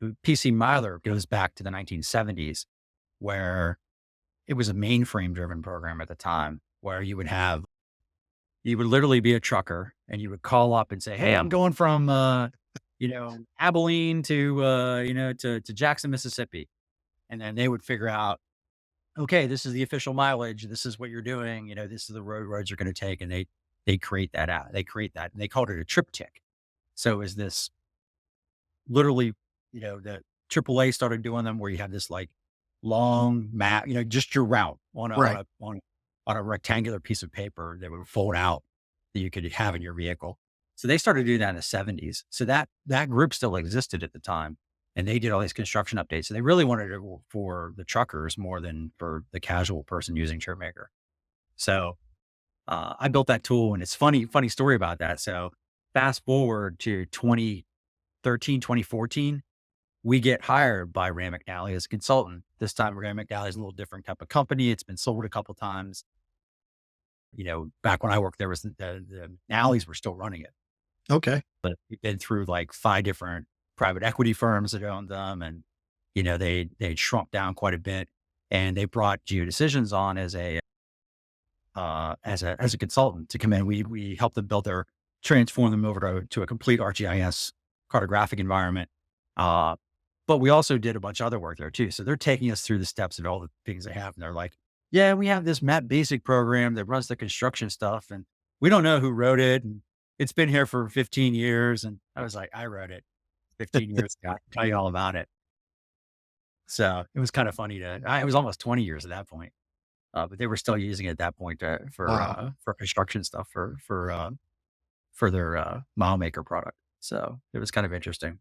The PC Miler goes back to the 1970s, where it was a mainframe driven program at the time, where you would literally be a trucker and you would call up and say, "Hey, I'm going from, Abilene to, to Jackson, Mississippi." And then they would figure out, okay, this is the official mileage. This is what you're doing. This is the roads you're going to take. And they create that out. They create that and they called it a triptych. So is this literally, the AAA started doing them where you have this like long map, just your route Right. on a rectangular piece of paper that would fold out that you could have in your vehicle. So they started doing that in the 70s. So that group still existed at the time. And they did all these construction updates. So they really wanted it for the truckers more than for the casual person using ShareMaker. So I built that tool, and it's funny story about that. So fast forward to 2013, 2014, we get hired by Rand McNally as a consultant. This time, Rand McNally is a little different type of company. It's been sold a couple times. Back when I worked, there was the McNallys were still running it, Okay. but we've been through like 5 different private equity firms that owned them, and they shrunk down quite a bit, and they brought Geodecisions on as a consultant to come in. We helped them transform them over to a complete ArcGIS cartographic environment. But we also did a bunch of other work there too. So they're taking us through the steps of all the things they have. And they're like, yeah, we have this map basic program that runs the construction stuff. And we don't know who wrote it. And it's been here for 15 years. And I was like, I wrote it 15 years ago. I can tell you all about it. So it was kind of funny it was almost 20 years at that point. But they were still using it at that point Wow. for construction stuff for their mile maker product. So it was kind of interesting.